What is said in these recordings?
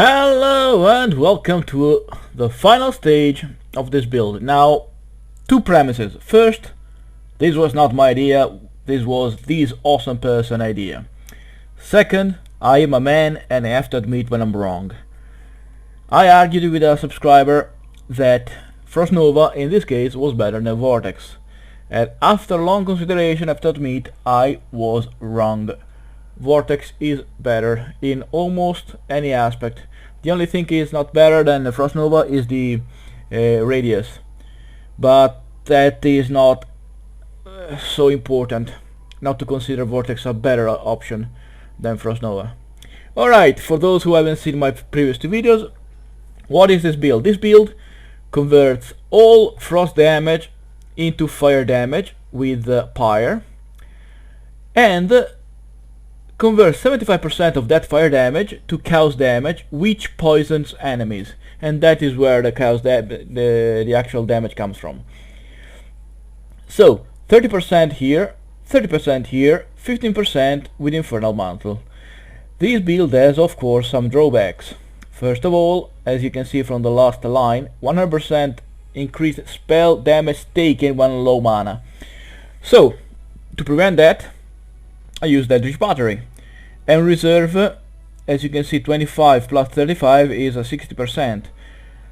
Hello and welcome to the final stage of this build. Now, two premises. First, this was not my idea, this was this awesome person idea. Second, I am a man and I have to admit when I'm wrong. I argued with a subscriber that Frost Nova in this case was better than Vortex. And after long consideration I have to admit I was wrong. Vortex is better in almost any aspect. The only thing is not better than the Frost Nova is the radius, but that is not so important not to consider Vortex a better option than Frost Nova. Alright, for those who haven't seen my previous two videos, what is this build? This build converts all frost damage into fire damage with Pyre, and converts 75% of that fire damage to chaos damage, which poisons enemies, and that is where the chaos the actual damage comes from. So 30% here, 30% here, 15% with Infernal Mantle. This build has of course some drawbacks. First of all, as you can see from the last line, 100% increased spell damage taken when low mana. So to prevent that, I use the Eldritch Battery, and reserve, as you can see, 25 plus 35 is a 60%,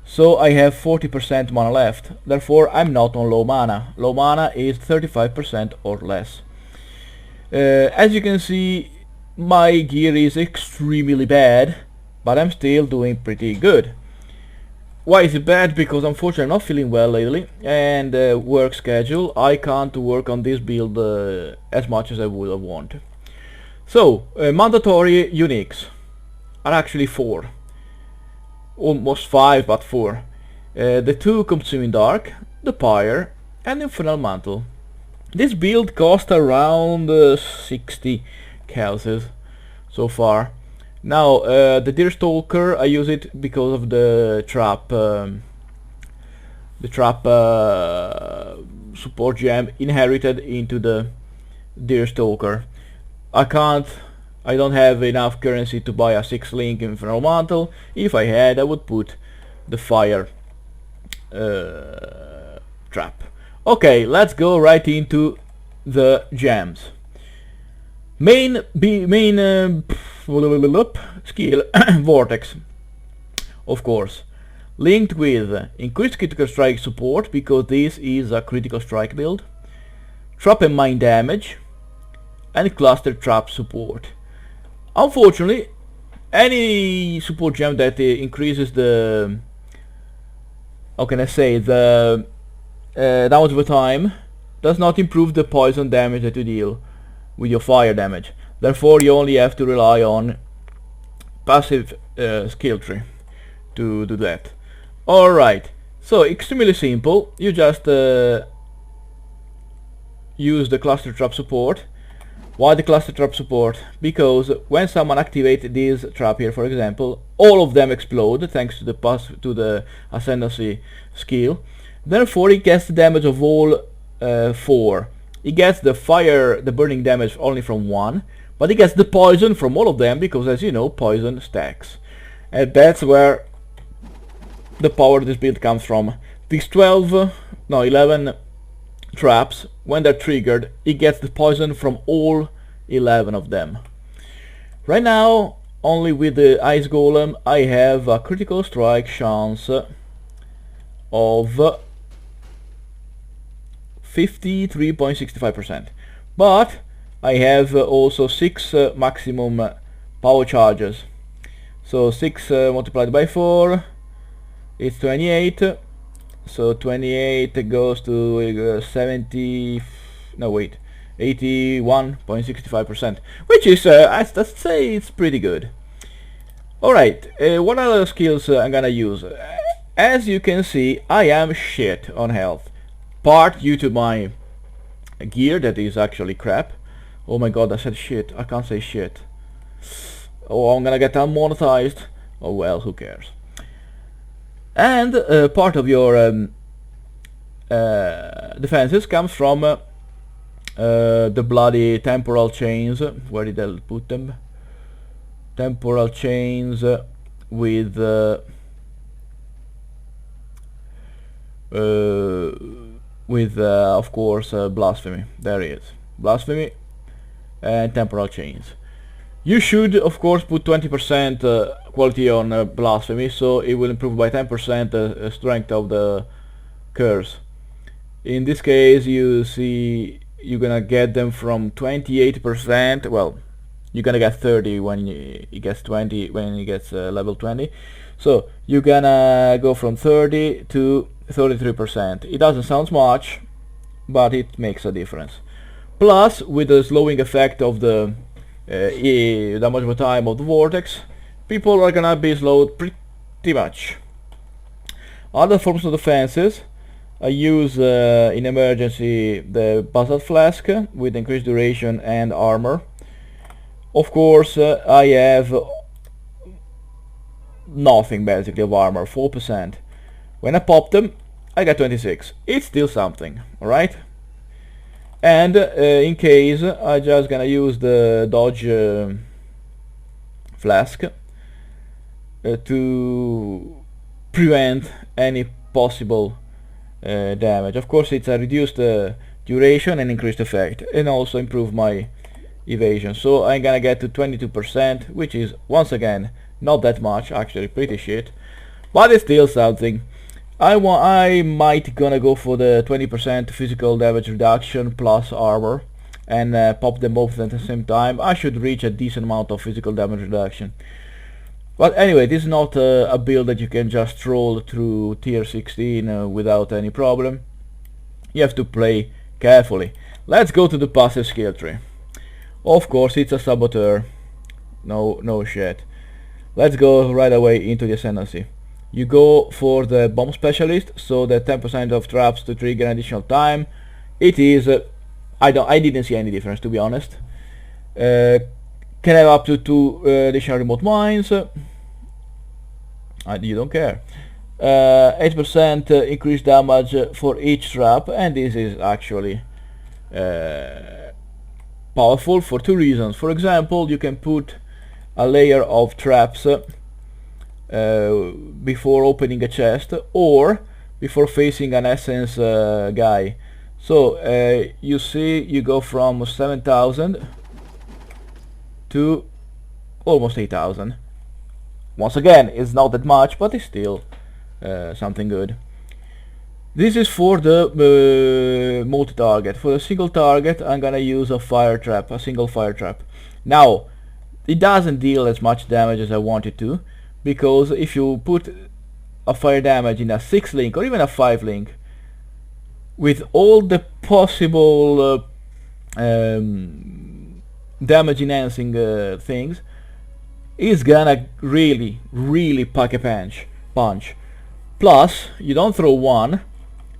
so I have 40% mana left. Therefore I'm not on low mana. Low mana is 35% or less. As you can see, my gear is extremely bad, but I'm still doing pretty good. Why is it bad? Because unfortunately I'm not feeling well lately, and work schedule, I can't work on this build as much as I would have wanted. So, mandatory uniques are actually 4. Almost 5, but 4. The 2 Consuming Dark, the Pyre, and Infernal Mantle. This build cost around 60 chaoses so far. Now, the Deerstalker, I use it because of the trap support gem inherited into the Deerstalker. I don't have enough currency to buy a 6-link Infernal Mantle. If I had, I would put the fire trap. Okay, let's go right into the gems. Main skill Vortex, of course, linked with increased critical strike support because this is a critical strike build, trap and mine damage, and cluster trap support. Unfortunately, any support gem that increases the, how can I say, the damage over time does not improve the poison damage that you deal with your fire damage. Therefore you only have to rely on passive skill tree to do that. Alright, so extremely simple. You just use the cluster trap support. Why the cluster trap support? Because when someone activates this trap here, for example, all of them explode thanks to the ascendancy skill. Therefore he gets the damage of all 4. He gets the burning damage only from 1, but he gets the poison from all of them because, as you know, poison stacks. And that's where the power of this build comes from. These 11 traps, when they're triggered, he gets the poison from all 11 of them. Right now, only with the Ice Golem, I have a critical strike chance of 53.65%, but I have also 6 maximum power charges. So 6 multiplied by 4, it's 28. So 28 goes to 81.65%, which is, let's say, it's pretty good. Alright, what other skills I'm gonna use? As you can see, I am shit on health. Part due to my gear that is actually crap. Oh my god, I said shit. I can't say shit. Oh, I'm gonna get unmonetized. Oh well, who cares. And part of your defenses comes from the bloody temporal chains. Where did I put them? Temporal chains with of course blasphemy. There it is, blasphemy and temporal chains. You should of course put 20% quality on blasphemy, so it will improve by 10% the strength of the curse. In this case, you see you're gonna get them from 28%. Well, you're gonna get 30 when it gets 20, when it gets level 20. So you're gonna go from 30 to 33%. It doesn't sound much, but it makes a difference. Plus, with the slowing effect of the damage over time of the Vortex, people are gonna be slowed pretty much. Other forms of defenses, I use in emergency the Basalt Flask with increased duration and armor. Of course, I have nothing basically of armor, 4%. When I pop them, I get 26. It's still something, alright? And in case, I just gonna use the dodge flask to prevent any possible damage. Of course, it's a reduced duration and increased effect, and also improve my evasion. So I'm gonna get to 22%, which is once again not that much, actually pretty shit, but it's still something. I might gonna go for the 20% physical damage reduction plus armor and pop them both at the same time. I should reach a decent amount of physical damage reduction. But anyway, this is not a build that you can just roll through tier 16 without any problem. You have to play carefully. Let's go to the passive skill tree. Of course, it's a saboteur. No shit. Let's go right away into the ascendancy. You go for the bomb specialist, so the 10% of traps to trigger an additional time. It is I didn't see any difference, to be honest. Can have up to 2 additional remote mines. You don't care. 8% increased damage for each trap, and this is actually powerful for 2 reasons. For example, you can put a layer of traps before opening a chest or before facing an essence guy. So you see, you go from 7,000 to almost 8,000. Once again, it's not that much, but it's still something good. This is for the multi-target. For the single target, I'm gonna use a fire trap, a single fire trap. Now, it doesn't deal as much damage as I want it to, because if you put a fire damage in a 6 link or even a 5 link, with all the possible damage enhancing things, is gonna really pack a punch. Plus, you don't throw one,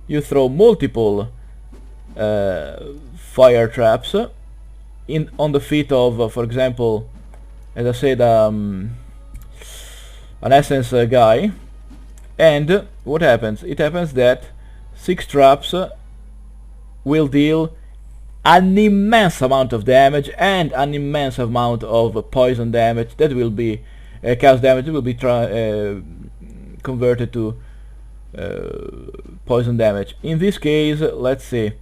you throw multiple fire traps on the feet of, for example, as I said, an essence guy. And what happens? It happens that 6 traps will deal an immense amount of damage and an immense amount of poison damage that will be chaos damage that will be converted to poison damage. In this case, let's see,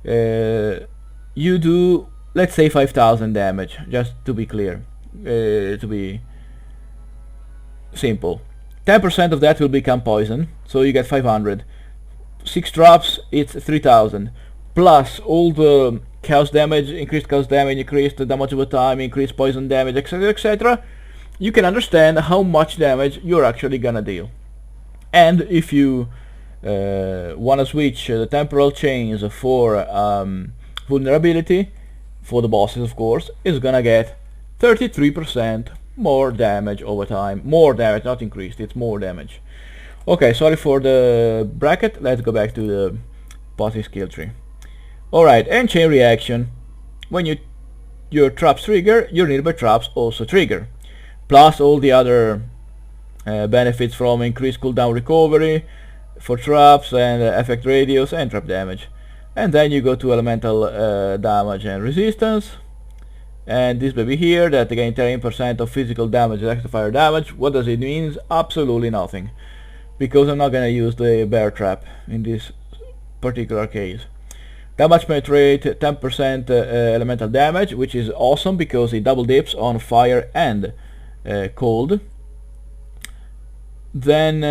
you do, let's say, 5,000 damage, just to be clear, to be simple. 10% of that will become poison, so you get 500. 6 drops, it's 3,000. Plus all the chaos damage, increased damage over time, increased poison damage, etc, etc. You can understand how much damage you're actually gonna deal. And if you wanna switch the temporal chains for vulnerability, for the bosses of course, is gonna get 33% more damage over time. More damage, not increased, it's more damage. Okay, sorry for the bracket, let's go back to the passive skill tree. Alright, and chain reaction. When your traps trigger, your nearby traps also trigger. Plus all the other benefits from increased cooldown recovery for traps and effect radius and trap damage. And then you go to elemental damage and resistance. and this baby here that again 10% of physical damage is extra fire damage. What does it mean? Absolutely nothing, because I'm not gonna use the bear trap in this particular case. Damage penetrate 10% elemental damage, which is awesome because it double dips on fire and cold. Then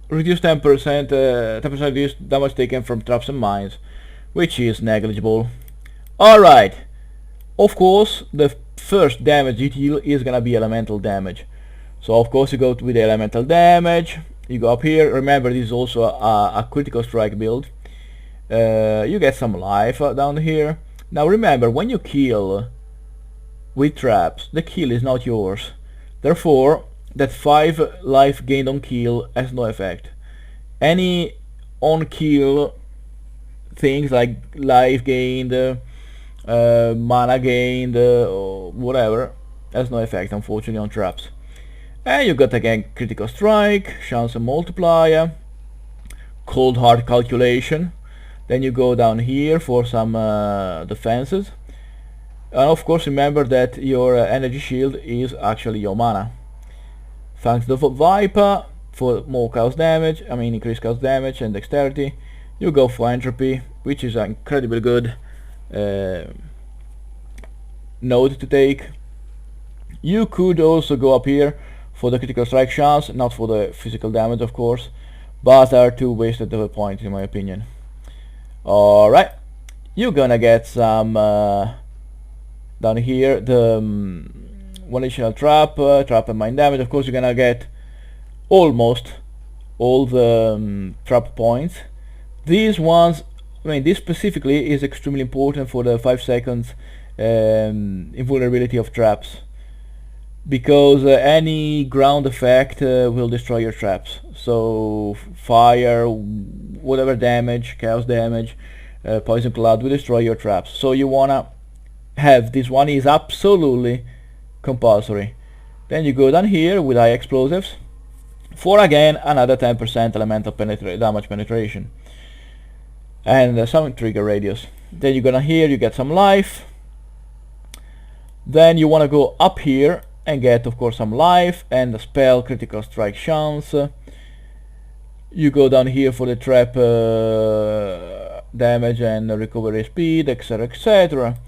reduce 10% reduce damage taken from traps and mines, which is negligible. Alright, of course the first damage you deal is gonna be elemental damage. So of course you go with the elemental damage, you go up here. Remember, this is also a critical strike build. You get some life down here. Now remember, when you kill with traps, the kill is not yours. Therefore, that 5 life gained on kill has no effect. Any on kill things like life gained, mana gained, or whatever, has no effect unfortunately on traps. And you got again critical strike, chance multiplier, cold hard calculation. Then you go down here for some defenses, and of course remember that your energy shield is actually your mana. Thanks to the Viper for more chaos damage, increased chaos damage and dexterity. You go for entropy, which is an incredibly good node to take. You could also go up here for the critical strike chance, not for the physical damage of course, but there are two wasted points in my opinion. Alright, you're gonna get some down here, the one additional trap and mine damage. Of course you're gonna get almost all the trap points. These ones, this specifically is extremely important for the 5 seconds invulnerability of traps, because any ground effect will destroy your traps. So fire, whatever damage, chaos damage, poison cloud will destroy your traps. So you wanna have this one, is absolutely compulsory. Then you go down here with high explosives for again another 10% elemental damage penetration and some trigger radius. Then you go down here, you get some life. Then you want to go up here and get of course some life and the spell critical strike chance. You go down here for the trap damage and recovery speed, etc, etc.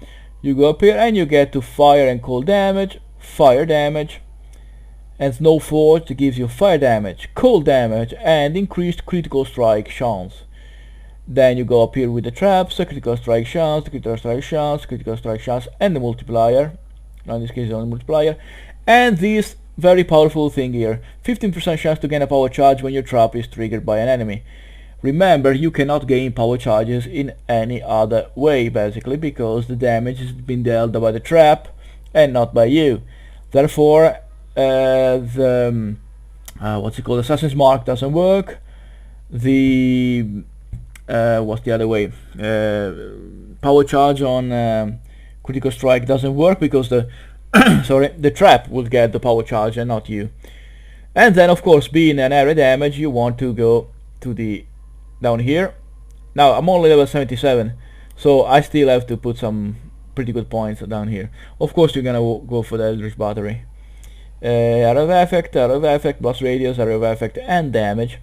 You go up here and you get to fire and cold damage, fire damage, and Snow Forge gives you fire damage, cold damage, and increased critical strike chance. Then you go up here with the traps, critical strike chance, critical strike chance, critical strike chance, and the multiplier. Now in this case only multiplier. And this very powerful thing here, 15% chance to gain a power charge when your trap is triggered by an enemy. Remember, you cannot gain power charges in any other way basically, because the damage has been dealt by the trap and not by you. Therefore the Assassin's Mark doesn't work. The what's the other way? Power charge on critical strike doesn't work because the the trap will get the power charge and not you. And then of course, being an area damage, you want to go to the down here. Now I'm only level 77, so I still have to put some pretty good points down here. Of course you're gonna go for the Eldritch Battery. Area of effect, blast radius, area of effect, and damage.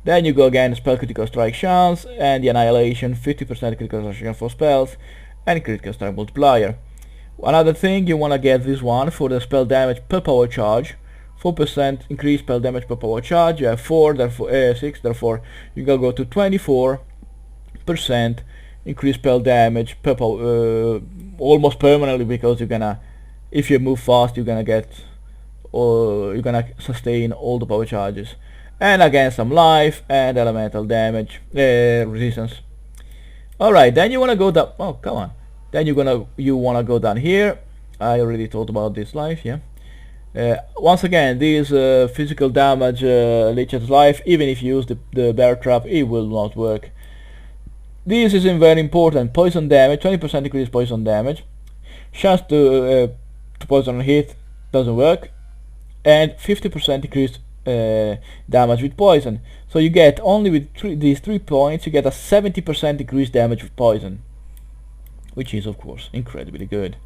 Then you go again spell critical strike chance and the annihilation, 50% critical strike chance for spells, and critical strike multiplier. Another thing, you wanna get this one for the spell damage per power charge. 4% increased spell damage per power charge. You have 4, therefore 6, therefore you gotta go to 24% increased spell damage per power, almost permanently, because you're gonna, if you move fast, you're gonna get, or you're gonna sustain all the power charges. And again some life and elemental damage resistance. Alright, then you wanna go down. Oh, come on. Then you wanna go down here. I already talked about this life, yeah. Once again, this physical damage leeches life. Even if you use the bear trap, it will not work. This is very important. Poison damage, 20% increased poison damage. Chance to poison on hit doesn't work, and 50% increased damage with poison. So you get only with these 3 points, you get a 70% increased damage with poison. which is of course incredibly good.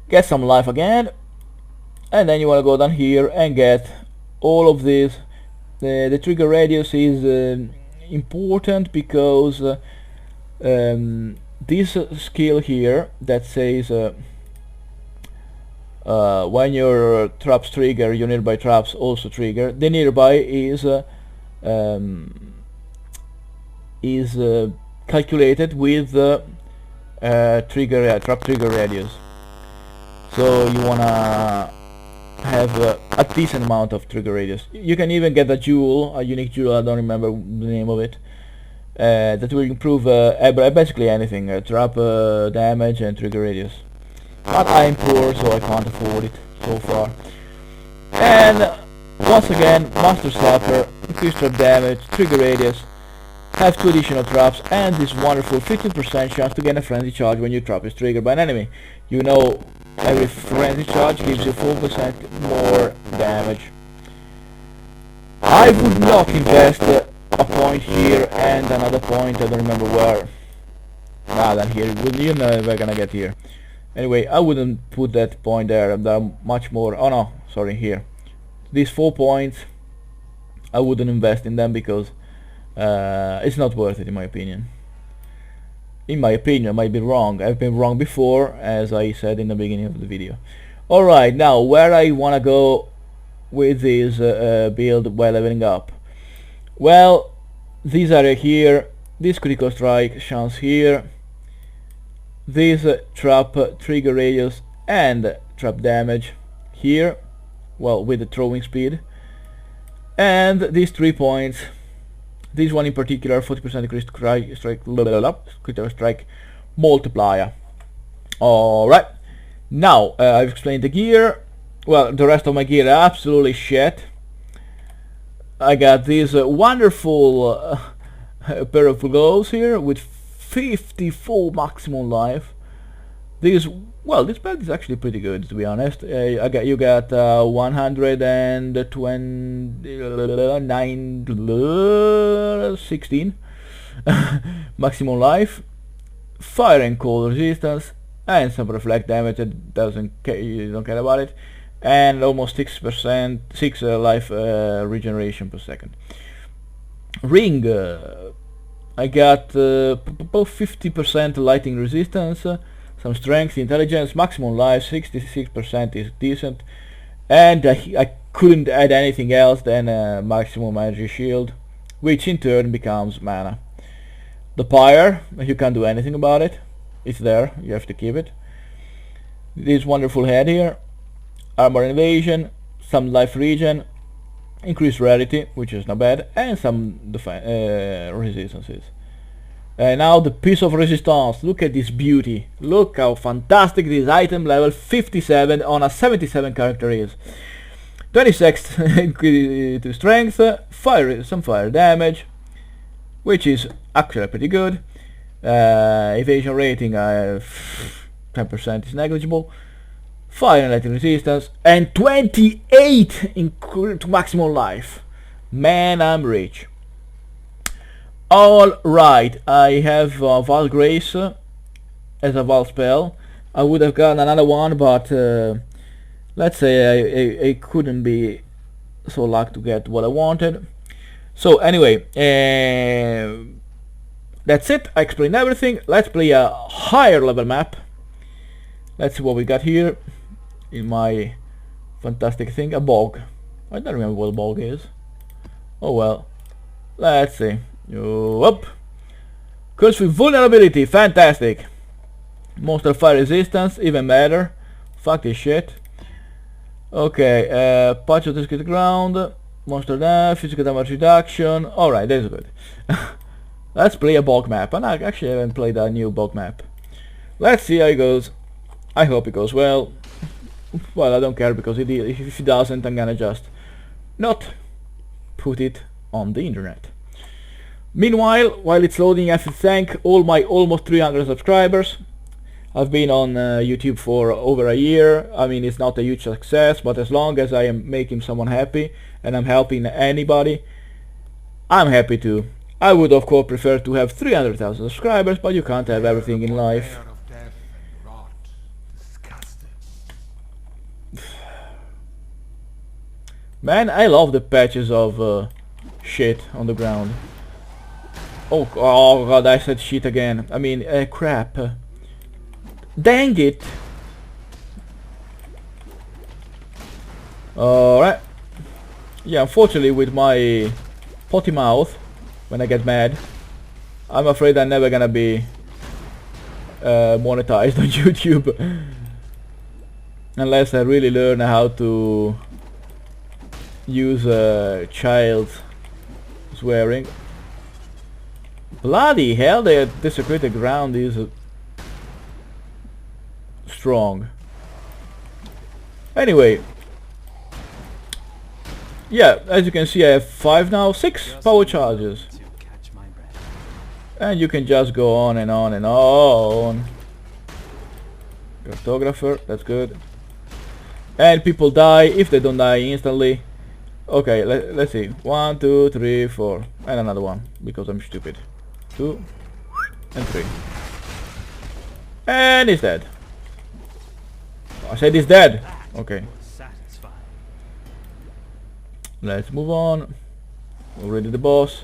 Get some life again, and then you want to go down here and get all of this. The trigger radius is important because this skill here that says when your traps trigger, your nearby traps also trigger. The nearby is calculated with trap trigger radius. So you wanna have a decent amount of trigger radius. You can even get a jewel, a unique jewel. I don't remember the name of it. That will improve basically anything, trap damage and trigger radius. But I'm poor, so I can't afford it so far. And once again, Master Slapper, increase trap damage, trigger radius, have 2 additional traps, and this wonderful 15% chance to get a frenzy charge when your trap is triggered by an enemy. You know, every frenzy charge gives you 4% more damage. I would not invest a point here and another point, I don't remember where. Then here, you know we're gonna get here. Anyway, I wouldn't put that point there. There are much more. Oh no, sorry, here. These 4 points, I wouldn't invest in them because it's not worth it in my opinion. In my opinion, I might be wrong. I've been wrong before, as I said in the beginning of the video. Alright, now where I wanna go with this build while leveling up. Well, these area here, this critical strike chance here, this trap trigger radius and trap damage here, well, with the throwing speed, and these 3 points. This one in particular, 40% increased critical strike multiplier. Alright, now I've explained the gear. Well, the rest of my gear absolutely shit. I got this wonderful pair of gloves here with 54 maximum life. This belt is actually pretty good, to be honest. You got 116 maximum life, fire and cold resistance, and some reflect damage that you don't care about it, and almost 6 life regeneration per second. Ring, I got 50% lighting resistance, some strength, intelligence, maximum life, 66% is decent, and I couldn't add anything else than maximum energy shield, which in turn becomes mana. The pyre, you can't do anything about it, it's there, you have to keep it. This wonderful head here, armor invasion, some life regen, increased rarity, which is not bad, and some resistances. Now the piece of resistance. Look at this beauty. Look how fantastic this item level 57 on a 77 character is. 26 to strength, some fire damage, which is actually pretty good. Evasion rating 10% is negligible. Fire and lightning resistance, and 28 to maximum life. Man, I'm rich. Alright, I have Val Grace as a Val spell. I would have gotten another one, but let's say I couldn't be so lucky to get what I wanted. So anyway, that's it. I explained everything. Let's play a higher level map. Let's see what we got here in my fantastic thing. A bog. I don't remember what a bog is. Oh well. Let's see. Up. Curse with vulnerability. Fantastic. Monster fire resistance. Even better. Fuck this shit. Okay. Patch of the ground. Monster damage. Physical damage reduction. Alright, that's good. Let's play a bog map. And I actually haven't played a new bog map. Let's see how it goes. I hope it goes well. Well, I don't care, because if it doesn't, I'm gonna just not put it on the internet. Meanwhile, while it's loading, I have to thank all my almost 300 subscribers. I've been on YouTube for over a year. I mean, it's not a huge success, but as long as I am making someone happy and I'm helping anybody, I'm happy too. I would of course prefer to have 300,000 subscribers, but you can't have everything in life. Man, I love the patches of shit on the ground. Oh god, I said shit again. I mean, crap. Dang it! Alright. Yeah, unfortunately with my potty mouth, when I get mad, I'm afraid I'm never gonna be monetized on YouTube. Unless I really learn how to use child swearing. Bloody hell, the desecrated ground is strong. Anyway, yeah, as you can see I have 5 now, 6 power charges. And you can just go on and on and on. Cartographer, that's good. And people die if they don't die instantly. Okay, let's see. 1, 2, 3, 4. And another one, because I'm stupid. 2 and 3. And he's dead. I said he's dead. Okay. Let's move on. Already the boss.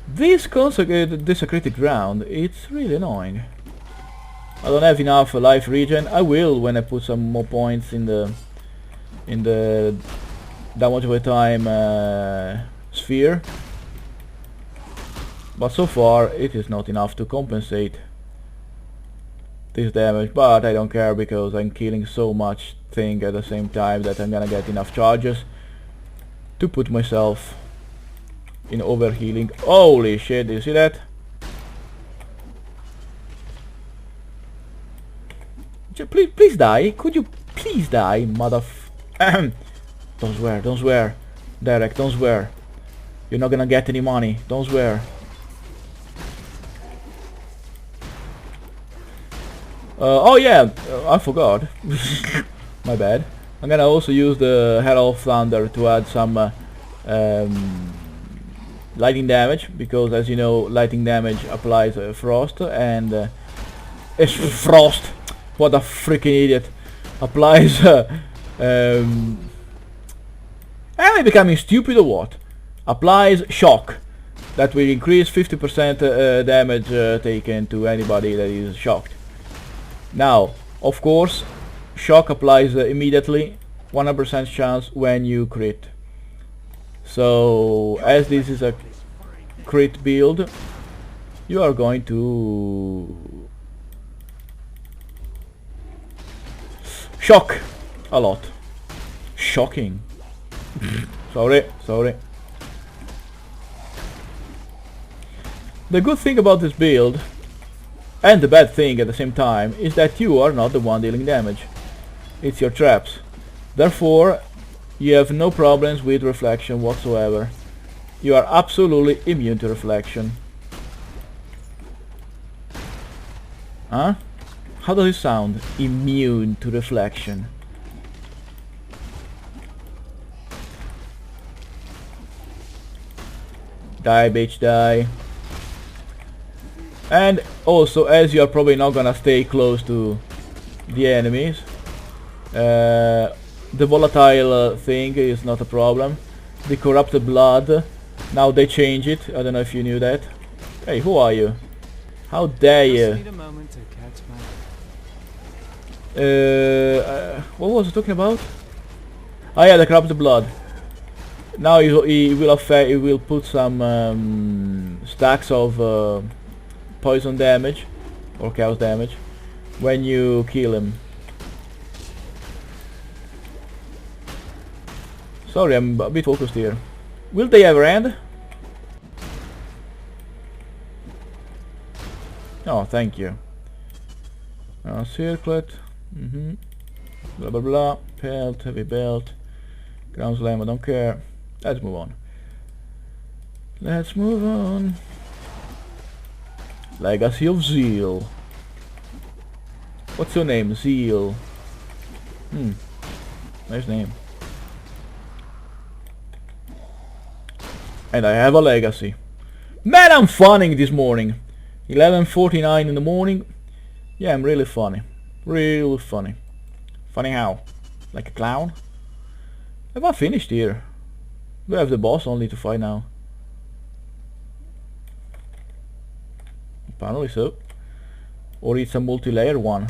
This desecrated ground, it's really annoying. I don't have enough life regen. I will when I put some more points in the damage over time sphere. But so far it is not enough to compensate this damage, but I don't care because I'm killing so much thing at the same time that I'm gonna get enough charges to put myself in overhealing. Holy shit, do you see that? Please die. Could you please die, Don't swear, don't swear. Derek, don't swear. You're not gonna get any money. Don't swear. Oh yeah, I forgot. My bad. I'm gonna also use the Herald of Thunder to add some lightning damage, because as you know, lightning damage applies frost, and it's frost. What a freaking idiot! Applies. Am I becoming stupid or what? Applies shock. That will increase 50% damage taken to anybody that is shocked. Now, of course, shock applies immediately, 100% chance when you crit. So, as this is a crit build, you are going to shock a lot. Shocking. Sorry. The good thing about this build, and the bad thing at the same time, is that you are not the one dealing damage. It's your traps. Therefore, you have no problems with reflection whatsoever. You are absolutely immune to reflection. Huh? How does it sound? Immune to reflection. Die, bitch, die. And also, as you are probably not gonna stay close to the enemies, the volatile thing is not a problem. The corrupted blood, now they change it. I don't know if you knew that. Hey, who are you? How dare you? What was I talking about? Oh yeah, the corrupted blood. Now he will put some stacks of poison damage or chaos damage when you kill him. Sorry, I'm a bit focused here. Will they ever end? Oh, thank you. Circlet. Blah blah blah. Pelt, heavy belt. Ground slam, I don't care. Let's move on. Let's move on. Legacy of Zeal. What's your name? Zeal. Nice name. And I have a legacy. Man, I'm funning this morning. 11:49 in the morning. Yeah, I'm really funny. Really funny. Funny how? Like a clown? Have I finished here? Do I have the boss only to fight now? Apparently so. Or it's a multi-layer one.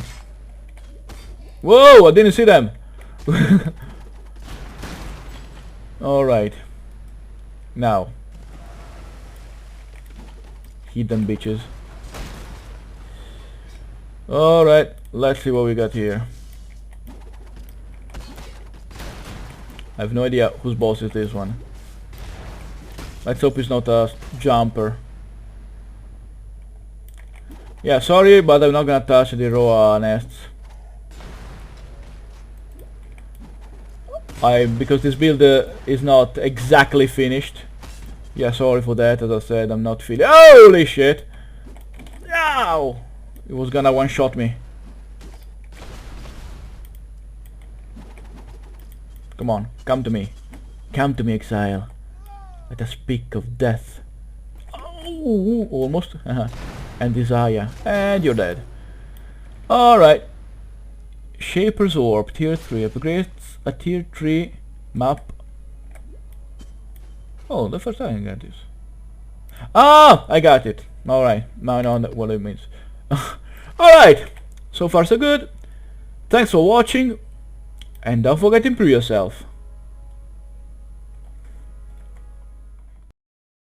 Whoa, I didn't see them! Alright. Now. Hit them bitches. Alright, let's see what we got here. I have no idea whose boss is this one. Let's hope it's not a jumper. Yeah, sorry, but I'm not gonna touch the raw nests. Because this build is not exactly finished. Yeah, sorry for that. As I said, I'm not feeling. Holy shit! Ow! It was gonna one-shot me. Come on, come to me. Come to me, Exile. Let us speak of death. Oh, almost. And desire. And you're dead. Alright. Shaper's Orb, tier 3. Upgrades a tier 3 map. Oh, the first time I got this. Ah! I got it. Alright. Now I know what it means. Alright. So far so good. Thanks for watching. And don't forget to improve yourself.